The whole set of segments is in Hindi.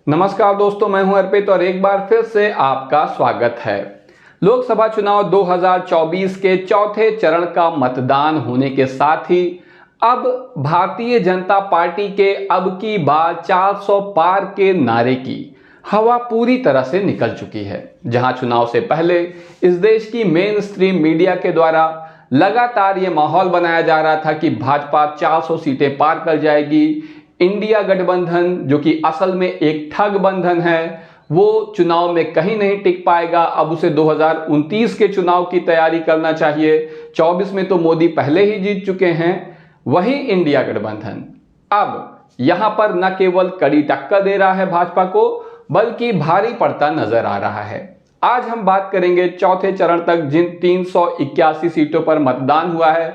नमस्कार दोस्तों, मैं हूं अर्पित और एक बार फिर से आपका स्वागत है। लोकसभा चुनाव 2024 के चौथे चरण का मतदान होने के साथ ही अब भारतीय जनता पार्टी के अब की बार 400 पार के नारे की हवा पूरी तरह से निकल चुकी है। जहां चुनाव से पहले इस देश की मेन स्ट्रीम मीडिया के द्वारा लगातार ये माहौल बनाया जा रहा था कि भाजपा 400 सीटें पार कर जाएगी, इंडिया गठबंधन जो कि असल में एक ठग बंधन है वो चुनाव में कहीं नहीं टिक पाएगा, अब उसे 2029 के चुनाव की तैयारी करना चाहिए। 24 में तो मोदी पहले ही जीत चुके हैं। वही इंडिया गठबंधन अब यहां पर न केवल कड़ी टक्कर दे रहा है भाजपा को, बल्कि भारी पड़ता नजर आ रहा है। आज हम बात करेंगे चौथे चरण तक जिन 381 सीटों पर मतदान हुआ है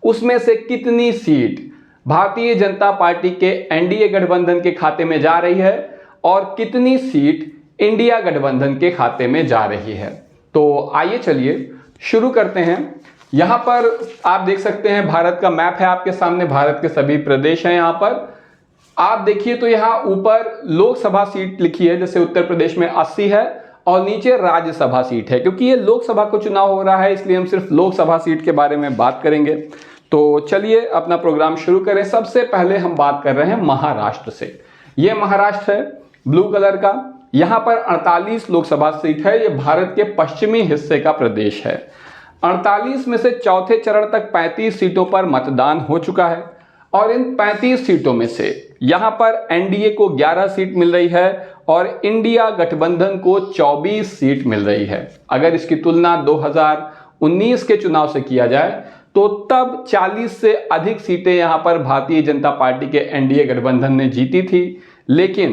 उसमें से कितनी सीट भारतीय जनता पार्टी के एनडीए गठबंधन के खाते में जा रही है और कितनी सीट इंडिया गठबंधन के खाते में जा रही है। तो आइए चलिए शुरू करते हैं। यहां पर आप देख सकते हैं भारत का मैप है आपके सामने, भारत के सभी प्रदेश हैं। यहां पर आप देखिए तो यहां ऊपर लोकसभा सीट लिखी है, जैसे उत्तर प्रदेश में 80 है और नीचे राज्यसभा सीट है। क्योंकि ये लोकसभा को चुनाव हो रहा है इसलिए हम सिर्फ लोकसभा सीट के बारे में बात करेंगे। तो चलिए अपना प्रोग्राम शुरू करें। सबसे पहले हम बात कर रहे हैं महाराष्ट्र से। ये महाराष्ट्र है ब्लू कलर का, यहां पर 48 लोकसभा सीट है। ये भारत के पश्चिमी हिस्से का प्रदेश है। 48 में से चौथे चरण तक 35 सीटों पर मतदान हो चुका है और इन 35 सीटों में से यहां पर एनडीए को 11 सीट मिल रही है और इंडिया गठबंधन को 24 सीट मिल रही है। अगर इसकी तुलना 2019 के चुनाव से किया जाए तो तब 40 से अधिक सीटें यहां पर भारतीय जनता पार्टी के एनडीए गठबंधन ने जीती थी। लेकिन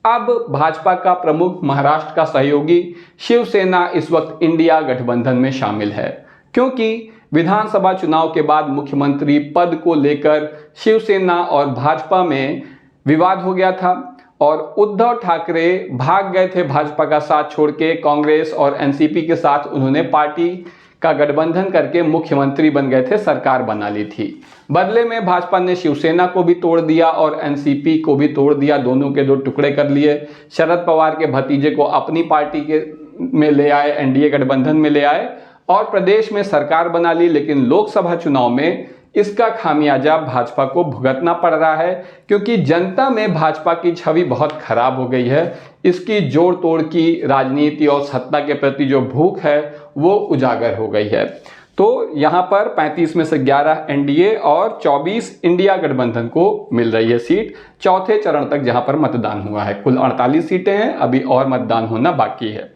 अब भाजपा का प्रमुख महाराष्ट्र का सहयोगी शिवसेना इस वक्त इंडिया गठबंधन में शामिल है, क्योंकि विधानसभा चुनाव के बाद मुख्यमंत्री पद को लेकर शिवसेना और भाजपा में विवाद हो गया था और उद्धव ठाकरे भाग गए थे भाजपा का साथ छोड़ के। कांग्रेस और एनसीपी के साथ उन्होंने पार्टी का गठबंधन करके मुख्यमंत्री बन गए थे, सरकार बना ली थी। बदले में भाजपा ने शिवसेना को भी तोड़ दिया और एनसीपी को भी तोड़ दिया, दोनों के दो टुकड़े कर लिए। शरद पवार के भतीजे को अपनी पार्टी के में ले आए, एनडीए गठबंधन में ले आए और प्रदेश में सरकार बना ली। लेकिन लोकसभा चुनाव में इसका खामियाजा भाजपा को भुगतना पड़ रहा है, क्योंकि जनता में भाजपा की छवि बहुत खराब हो गई है। इसकी जोड़ तोड़ की राजनीति और सत्ता के प्रति जो भूख है वो उजागर हो गई है। तो यहां पर 35 में से 11 एनडीए और 24 इंडिया गठबंधन को मिल रही है सीट चौथे चरण तक जहां पर मतदान हुआ है। कुल 48 सीटें हैं, अभी और मतदान होना बाकी है।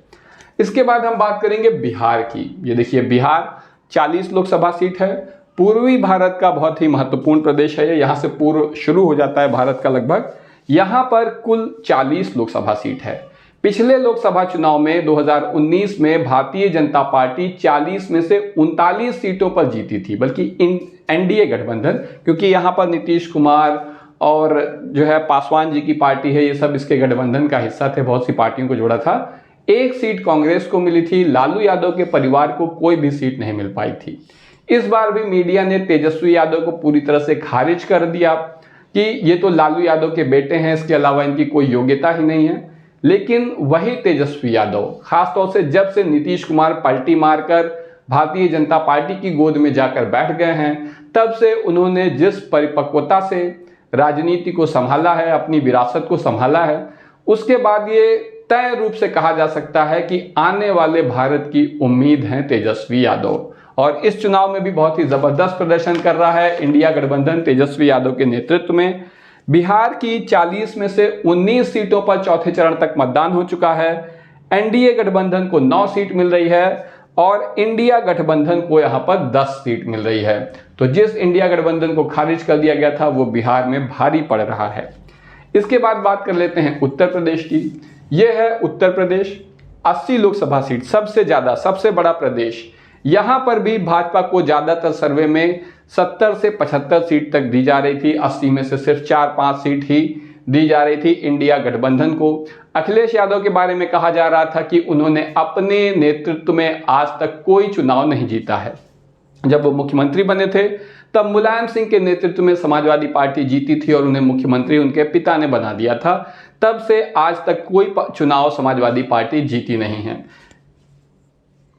इसके बाद हम बात करेंगे बिहार की। ये देखिए बिहार 40 लोकसभा सीट है। पूर्वी भारत का बहुत ही महत्वपूर्ण प्रदेश है। यहाँ से पूर्व शुरू हो जाता है भारत का लगभग। यहाँ पर कुल 40 लोकसभा सीट है। पिछले लोकसभा चुनाव में 2019 में भारतीय जनता पार्टी 40 में से 39 सीटों पर जीती थी, बल्कि एनडीए गठबंधन, क्योंकि यहाँ पर नीतीश कुमार और जो है पासवान जी की पार्टी है, ये सब इसके गठबंधन का हिस्सा थे, बहुत सी पार्टियों को जोड़ा था। एक सीट कांग्रेस को मिली थी, लालू यादव के परिवार को कोई भी सीट नहीं मिल पाई थी। इस बार भी मीडिया ने तेजस्वी यादव को पूरी तरह से खारिज कर दिया कि ये तो लालू यादव के बेटे हैं, इसके अलावा इनकी कोई योग्यता ही नहीं है। लेकिन वही तेजस्वी यादव खासतौर से जब से नीतीश कुमार पलटी मारकर भारतीय जनता पार्टी की गोद में जाकर बैठ गए हैं, तब से उन्होंने जिस परिपक्वता से राजनीति को संभाला है, अपनी विरासत को संभाला है, उसके बाद ये तय रूप से कहा जा सकता है कि आने वाले भारत की उम्मीद है तेजस्वी यादव। और इस चुनाव में भी बहुत ही जबरदस्त प्रदर्शन कर रहा है इंडिया गठबंधन तेजस्वी यादव के नेतृत्व में। बिहार की 40 में से 19 सीटों पर चौथे चरण तक मतदान हो चुका है। एनडीए गठबंधन को 9 सीट मिल रही है और इंडिया गठबंधन को यहाँ पर 10 सीट मिल रही है। तो जिस इंडिया गठबंधन को खारिज कर दिया गया था वो बिहार में भारी पड़ रहा है। इसके बाद बात कर लेते हैं उत्तर प्रदेश की। ये है उत्तर प्रदेश, 80 लोकसभा सीट, सबसे ज्यादा, सबसे बड़ा प्रदेश। यहां पर भी भाजपा को ज्यादातर सर्वे में 70 से 75 सीट तक दी जा रही थी। 80 में से सिर्फ 4-5 सीट ही दी जा रही थी इंडिया गठबंधन को। अखिलेश यादव के बारे में कहा जा रहा था कि उन्होंने अपने नेतृत्व में आज तक कोई चुनाव नहीं जीता है। जब वो मुख्यमंत्री बने थे तब मुलायम सिंह के नेतृत्व में समाजवादी पार्टी जीती थी और उन्हें मुख्यमंत्री उनके पिता ने बना दिया था। तब से आज तक कोई चुनाव समाजवादी पार्टी जीती नहीं है।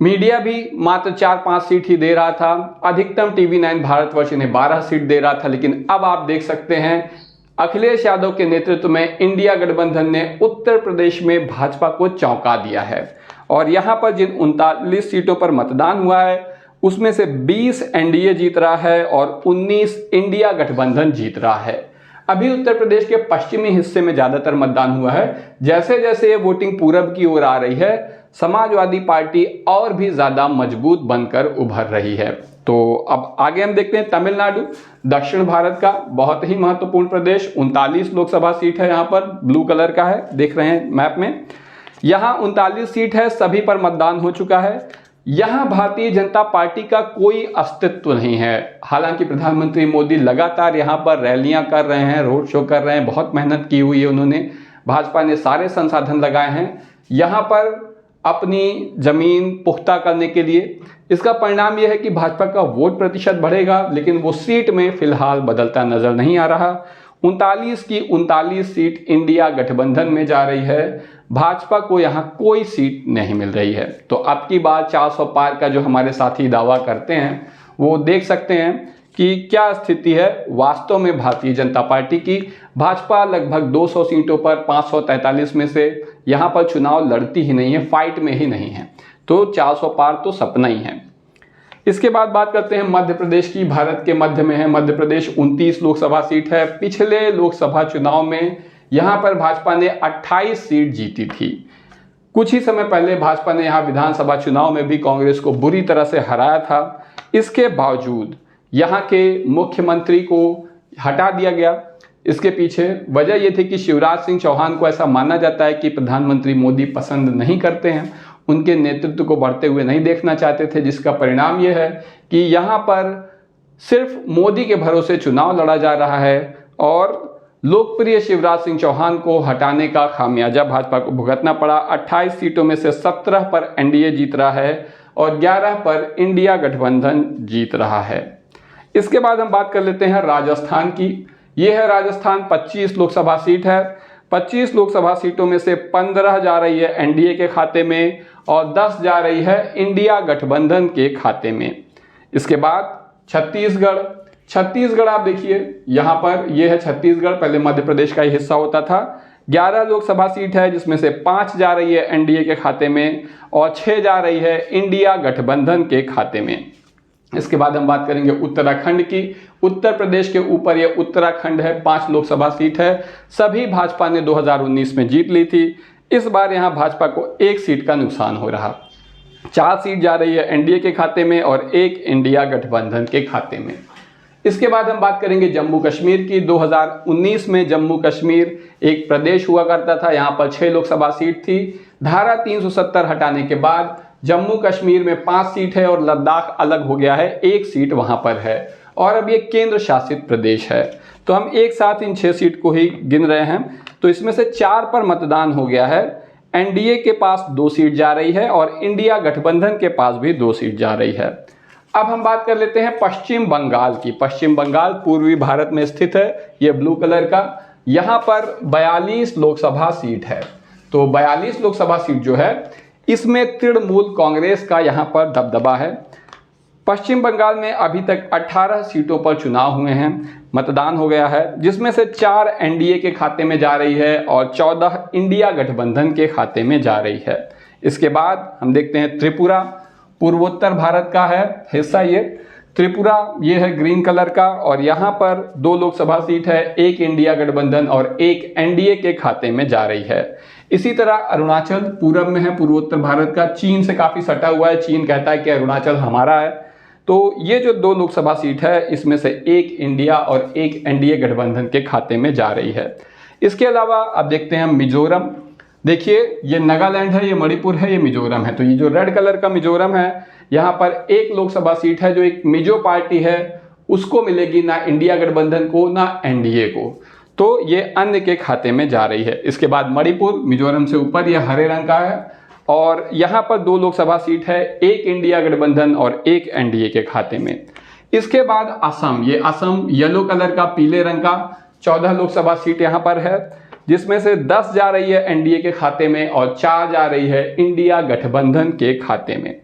मीडिया भी मात्र 4-5 सीट ही दे रहा था, अधिकतम TV9 भारतवर्ष इन्हें 12 सीट दे रहा था। लेकिन अब आप देख सकते हैं अखिलेश यादव के नेतृत्व में इंडिया गठबंधन ने उत्तर प्रदेश में भाजपा को चौंका दिया है और यहां पर जिन 39 सीटों पर मतदान हुआ है उसमें से 20 एनडीए जीत रहा है और 19 इंडिया गठबंधन जीत रहा है। अभी उत्तर प्रदेश के पश्चिमी हिस्से में ज़्यादातर मतदान हुआ है। जैसे जैसे ये वोटिंग पूरब की ओर आ रही है, समाजवादी पार्टी और भी ज़्यादा मजबूत बनकर उभर रही है। तो अब आगे हम देखते हैं तमिलनाडु, दक्षिण भारत का बहुत ही महत्वपूर्ण प्रदेश। 39 लोकसभा सीट है, यहाँ पर ब्लू कलर का है, देख रहे हैं मैप में। यहाँ 39 सीट है, सभी पर मतदान हो चुका है। यहाँ भारतीय जनता पार्टी का कोई अस्तित्व नहीं है। हालांकि प्रधानमंत्री मोदी लगातार यहाँ पर रैलियां कर रहे हैं, रोड शो कर रहे हैं, बहुत मेहनत की हुई है उन्होंने। भाजपा ने सारे संसाधन लगाए हैं यहाँ पर अपनी जमीन पुख्ता करने के लिए। इसका परिणाम यह है कि भाजपा का वोट प्रतिशत बढ़ेगा, लेकिन वो सीट में फिलहाल बदलता नजर नहीं आ रहा। 39 की 39 सीट इंडिया गठबंधन में जा रही है, भाजपा को यहाँ कोई सीट नहीं मिल रही है। तो अब की बार 400 पार का जो हमारे साथी दावा करते हैं वो देख सकते हैं कि क्या स्थिति है वास्तव में भारतीय जनता पार्टी की। भाजपा लगभग 200 सीटों पर 543 में से यहाँ पर चुनाव लड़ती ही नहीं है, फाइट में ही नहीं है। तो 400 पार तो सपना ही है। इसके बाद बात करते हैं मध्य प्रदेश की। भारत के मध्य में है मध्य प्रदेश, 29 लोकसभा सीट है। पिछले लोकसभा चुनाव में यहाँ पर भाजपा ने 28 सीट जीती थी। कुछ ही समय पहले भाजपा ने यहाँ विधानसभा चुनाव में भी कांग्रेस को बुरी तरह से हराया था। इसके बावजूद यहाँ के मुख्यमंत्री को हटा दिया गया। इसके पीछे वजह यह थी कि शिवराज सिंह चौहान को ऐसा माना जाता है कि प्रधानमंत्री मोदी पसंद नहीं करते हैं, उनके नेतृत्व को बढ़ते हुए नहीं देखना चाहते थे, जिसका परिणाम यह है कि यहाँ पर सिर्फ मोदी के भरोसे चुनाव लड़ा जा रहा है और लोकप्रिय शिवराज सिंह चौहान को हटाने का खामियाजा भाजपा को भुगतना पड़ा। 28 सीटों में से 17 पर एनडीए जीत रहा है और 11 पर इंडिया गठबंधन जीत रहा है। इसके बाद हम बात कर लेते हैं राजस्थान की। ये है राजस्थान, 25 लोकसभा सीट है। 25 लोकसभा सीटों में से 15 जा रही है एनडीए के खाते में और 10 जा रही है इंडिया गठबंधन के खाते में। इसके बाद छत्तीसगढ़ आप देखिए, यहाँ पर यह है छत्तीसगढ़, पहले मध्य प्रदेश का ही हिस्सा होता था। 11 लोकसभा सीट है जिसमें से 5 जा रही है एनडीए के खाते में और 6 जा रही है इंडिया गठबंधन के खाते में। इसके बाद हम बात करेंगे उत्तराखंड की। उत्तर प्रदेश के ऊपर ये उत्तराखंड है, 5 लोकसभा सीट है। सभी भाजपा ने 2019 में जीत ली थी। इस बार यहाँ भाजपा को 1 सीट का नुकसान हो रहा। 4 सीट जा रही है एनडीए के खाते में और 1 इंडिया गठबंधन के खाते में। इसके बाद हम बात करेंगे जम्मू कश्मीर की। 2019 में जम्मू कश्मीर एक प्रदेश हुआ करता था, यहाँ पर 6 लोकसभा सीट थी। धारा 370 हटाने के बाद जम्मू कश्मीर में 5 सीट है और लद्दाख अलग हो गया है, 1 सीट वहाँ पर है और अब ये केंद्र शासित प्रदेश है। तो हम एक साथ इन 6 सीट को ही गिन रहे हैं। तो इसमें से 4 पर मतदान हो गया है। एनडीए के पास 2 सीट जा रही है और इंडिया गठबंधन के पास भी 2 सीट जा रही है। अब हम बात कर लेते हैं पश्चिम बंगाल की। पश्चिम बंगाल पूर्वी भारत में स्थित है, ये ब्लू कलर का। यहाँ पर 42 लोकसभा सीट है। तो 42 लोकसभा सीट जो है इसमें तृणमूल कांग्रेस का यहाँ पर दबदबा है। पश्चिम बंगाल में अभी तक 18 सीटों पर चुनाव हुए हैं, मतदान हो गया है, जिसमें से 4 एनडीए के खाते में जा रही है और 14 इंडिया गठबंधन के खाते में जा रही है। इसके बाद हम देखते हैं त्रिपुरा, पूर्वोत्तर भारत का है हिस्सा ये। त्रिपुरा ये है ग्रीन कलर का और यहाँ पर 2 लोकसभा सीट है, 1 इंडिया गठबंधन और 1 एनडीए के खाते में जा रही है। इसी तरह अरुणाचल पूरब में है, पूर्वोत्तर भारत का, चीन से काफ़ी सटा हुआ है। चीन कहता है कि अरुणाचल हमारा है। तो ये जो 2 लोकसभा सीट है इसमें से 1 इंडिया और 1 एनडीए गठबंधन के खाते में जा रही है। इसके अलावा अब देखते हैं मिजोरम। देखिए ये नागालैंड है, ये मणिपुर है, ये मिजोरम है। तो ये जो रेड कलर का मिजोरम है, यहाँ पर 1 लोकसभा सीट है जो एक मिजो पार्टी है उसको मिलेगी, ना इंडिया गठबंधन को ना एनडीए को। तो ये अन्य के खाते में जा रही है। इसके बाद मणिपुर मिजोरम से ऊपर, ये हरे रंग का है और यहाँ पर 2 लोकसभा सीट है, 1 इंडिया गठबंधन और 1 एनडीए के खाते में। इसके बाद असम, ये असम येलो कलर का, पीले रंग का, 14 लोकसभा सीट यहाँ पर है, जिसमें से 10 जा रही है एनडीए के खाते में और 4 जा रही है इंडिया गठबंधन के खाते में।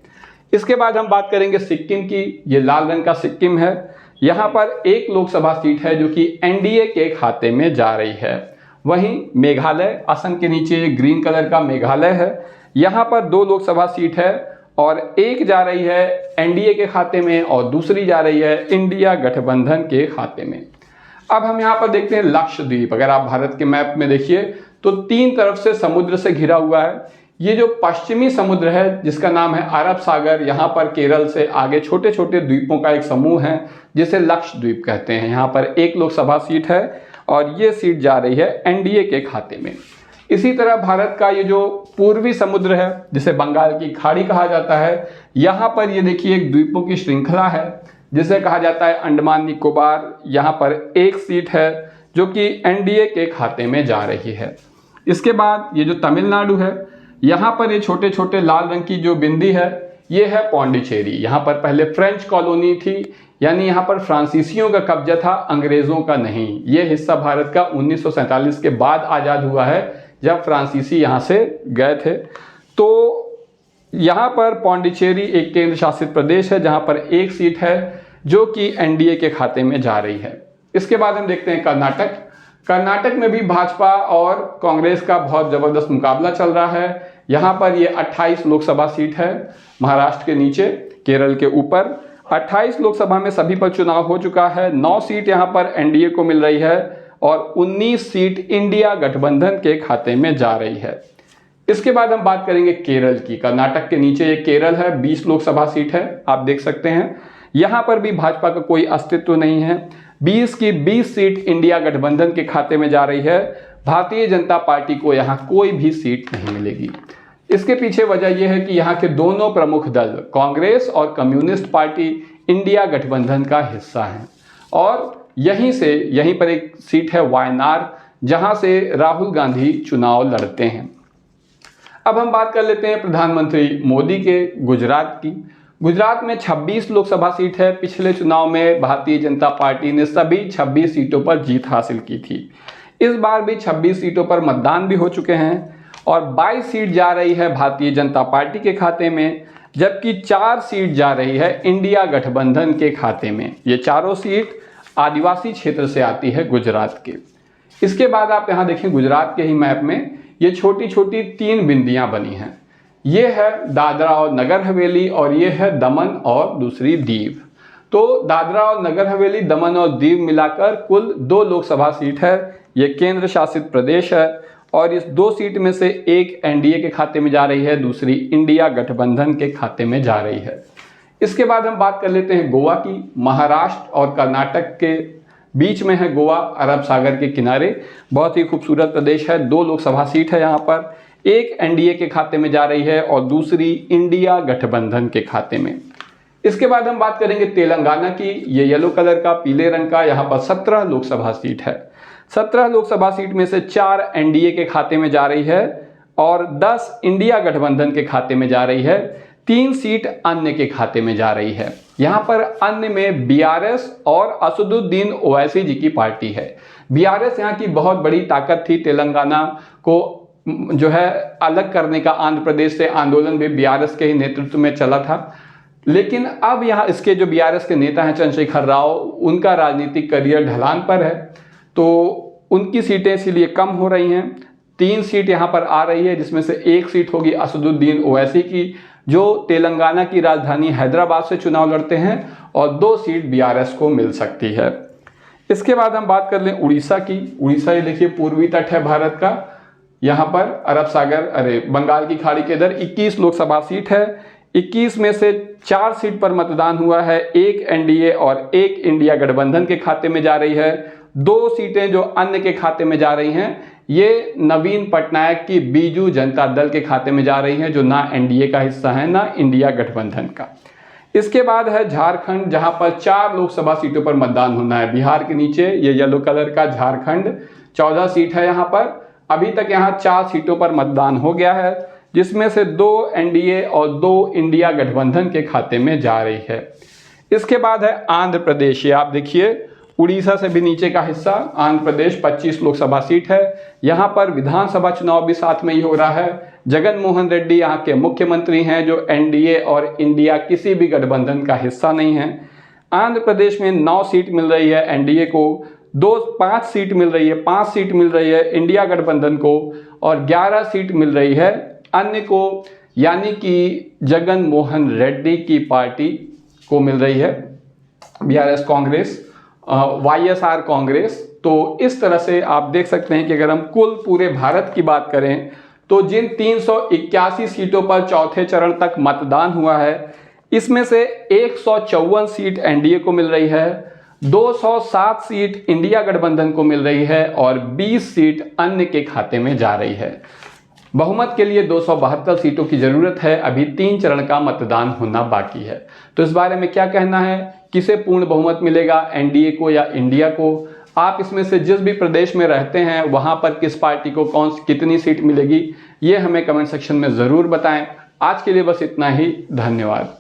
इसके बाद हम बात करेंगे सिक्किम की। ये लाल रंग का सिक्किम है। यहाँ पर एक लोकसभा सीट है जो कि एनडीए के खाते में जा रही है। वहीं मेघालय, असम के नीचे ग्रीन कलर का मेघालय है, यहाँ पर 2 लोकसभा सीट है और एक जा रही है एनडीए के खाते में और दूसरी जा रही है इंडिया गठबंधन के खाते में। अब हम यहाँ पर देखते हैं लक्षद्वीप। अगर आप भारत के मैप में देखिए तो 3 तरफ से समुद्र से घिरा हुआ है। ये जो पश्चिमी समुद्र है जिसका नाम है अरब सागर, यहाँ पर केरल से आगे छोटे छोटे द्वीपों का एक समूह है जिसे लक्षद्वीप कहते हैं। यहाँ पर एक लोकसभा सीट है और ये सीट जा रही है एनडीए के खाते में। इसी तरह भारत का ये जो पूर्वी समुद्र है जिसे बंगाल की खाड़ी कहा जाता है, यहाँ पर ये देखिए एक द्वीपों की श्रृंखला है जिसे कहा जाता है अंडमान निकोबार। यहाँ पर एक सीट है जो कि एनडीए के खाते में जा रही है। इसके बाद ये जो तमिलनाडु है, यहाँ पर ये छोटे छोटे लाल रंग की जो बिंदी है ये है पौंडीचेरी। यहाँ पर पहले फ्रेंच कॉलोनी थी, यानी यहाँ पर फ्रांसीसियों का कब्जा था, अंग्रेज़ों का नहीं। ये हिस्सा भारत का 1947 के बाद आज़ाद हुआ है जब फ्रांसीसी यहाँ से गए थे। तो यहाँ पर पौंडीचेरी एक केंद्र शासित प्रदेश है जहाँ पर एक सीट है जो कि एनडीए के खाते में जा रही है। इसके बाद हम देखते हैं कर्नाटक। कर्नाटक में भी भाजपा और कांग्रेस का बहुत ज़बरदस्त मुकाबला चल रहा है। यहाँ पर ये 28 लोकसभा सीट है, महाराष्ट्र के नीचे केरल के ऊपर। 28 लोकसभा में सभी पर चुनाव हो चुका है। 9 सीट यहाँ पर एनडीए को मिल रही है और 19 सीट इंडिया गठबंधन के खाते में जा रही है। इसके बाद हम बात करेंगे केरल की। कर्नाटक के नीचे ये केरल है, 20 लोकसभा सीट है, आप देख सकते हैं। यहाँ पर भी भाजपा का कोई अस्तित्व नहीं है। 20 की 20 सीट इंडिया गठबंधन के खाते में जा रही है। भारतीय जनता पार्टी को यहाँ कोई भी सीट नहीं मिलेगी। इसके पीछे वजह यह है कि यहाँ के दोनों प्रमुख दल कांग्रेस और कम्युनिस्ट पार्टी इंडिया गठबंधन का हिस्सा हैं और यहीं पर एक सीट है वायनाड, जहाँ से राहुल गांधी चुनाव लड़ते हैं। अब हम बात कर लेते हैं प्रधानमंत्री मोदी के गुजरात की। गुजरात में 26 लोकसभा सीट है। पिछले चुनाव में भारतीय जनता पार्टी ने सभी 26 सीटों पर जीत हासिल की थी। इस बार भी 26 सीटों पर मतदान भी हो चुके हैं और 22 सीट जा रही है भारतीय जनता पार्टी के खाते में, जबकि 4 सीट जा रही है इंडिया गठबंधन के खाते में। ये चारों सीट आदिवासी क्षेत्र से आती है गुजरात के। इसके बाद आप यहाँ देखें गुजरात के ही मैप में ये छोटी छोटी 3 बिंदियाँ बनी हैं। ये है दादरा और नगर हवेली और ये है दमन और दूसरी दीव। तो दादरा और नगर हवेली, दमन और दीव मिलाकर कुल 2 लोकसभा सीट है। ये केंद्र शासित प्रदेश है और इस 2 सीट में से एक एनडीए के खाते में जा रही है, दूसरी इंडिया गठबंधन के खाते में जा रही है। इसके बाद हम बात कर लेते हैं गोवा की। महाराष्ट्र और कर्नाटक के बीच में है गोवा, अरब सागर के किनारे। बहुत ही खूबसूरत प्रदेश है। 2 लोकसभा सीट है यहाँ पर, एक एनडीए के खाते में जा रही है और दूसरी इंडिया गठबंधन के खाते में। इसके बाद हम बात करेंगे तेलंगाना की। ये येलो कलर का, पीले रंग का, यहाँ पर 17 लोकसभा सीट है। 17 लोकसभा सीट में से 4 एनडीए के खाते में जा रही है और 10 इंडिया गठबंधन के खाते में जा रही है। 3 सीट अन्य के खाते में जा रही है। यहाँ पर अन्य में बीआरएस और असदुद्दीन ओवैसी जी की पार्टी है। बीआरएस यहाँ की बहुत बड़ी ताकत थी। तेलंगाना को जो है अलग करने का आंध्र प्रदेश से आंदोलन भी बीआरएस के ही नेतृत्व में चला था। लेकिन अब यहाँ इसके जो बीआरएस के नेता हैं चंद्रशेखर राव, उनका राजनीतिक करियर ढलान पर है, तो उनकी सीटें इसीलिए कम हो रही हैं। 3 सीट यहाँ पर आ रही है जिसमें से एक सीट होगी असदुद्दीन ओवैसी की, जो तेलंगाना की राजधानी हैदराबाद से चुनाव लड़ते हैं, और 2 सीट बीआरएस को मिल सकती है। इसके बाद हम बात कर लें उड़ीसा की। उड़ीसा ये देखिए पूर्वी तट है भारत का। यहाँ पर अरब सागर बंगाल की खाड़ी के इधर 21 लोकसभा सीट है। 21 में से 4 सीट पर मतदान हुआ है। एक एनडीए और एक इंडिया गठबंधन के खाते में जा रही है। 2 सीटें जो अन्य के खाते में जा रही हैं, ये नवीन पटनायक की बीजू जनता दल के खाते में जा रही हैं, जो ना एनडीए का हिस्सा है ना इंडिया गठबंधन का। इसके बाद है झारखंड, जहां पर 4 लोकसभा सीटों पर मतदान होना है। बिहार के नीचे ये येलो कलर का झारखंड, 14 सीट है यहाँ पर। अभी तक यहाँ 4 सीटों पर मतदान हो गया है, जिसमें से 2 एनडीए और 2 इंडिया गठबंधन के खाते में जा रही है। इसके बाद है आंध्र प्रदेश। ये आप देखिए उड़ीसा से भी नीचे का हिस्सा आंध्र प्रदेश 25 लोकसभा सीट है। यहाँ पर विधानसभा चुनाव भी साथ में ही हो रहा है। जगन मोहन रेड्डी यहाँ के मुख्यमंत्री हैं जो एनडीए और इंडिया किसी भी गठबंधन का हिस्सा नहीं है। आंध्र प्रदेश में 9 सीट मिल रही है एनडीए को, 5 सीट मिल रही है, 5 सीट मिल रही है इंडिया गठबंधन को और 11 सीट मिल रही है अन्य को, यानी कि जगन मोहन रेड्डी की पार्टी को मिल रही है, बीआरएस कांग्रेस, वाईएसआर कांग्रेस। तो इस तरह से आप देख सकते हैं कि अगर हम कुल पूरे भारत की बात करें तो जिन 381 सीटों पर चौथे चरण तक मतदान हुआ है, इसमें से 154 सीट एनडीए को मिल रही है, 207 सीट इंडिया गठबंधन को मिल रही है और 20 सीट अन्य के खाते में जा रही है। बहुमत के लिए 272 सीटों की जरूरत है। अभी 3 चरण का मतदान होना बाकी है। तो इस बारे में क्या कहना है, किसे पूर्ण बहुमत मिलेगा, एनडीए को या इंडिया को? आप इसमें से जिस भी प्रदेश में रहते हैं वहां पर किस पार्टी को कितनी सीट मिलेगी, ये हमें कमेंट सेक्शन में ज़रूर बताएं। आज के लिए बस इतना ही। धन्यवाद।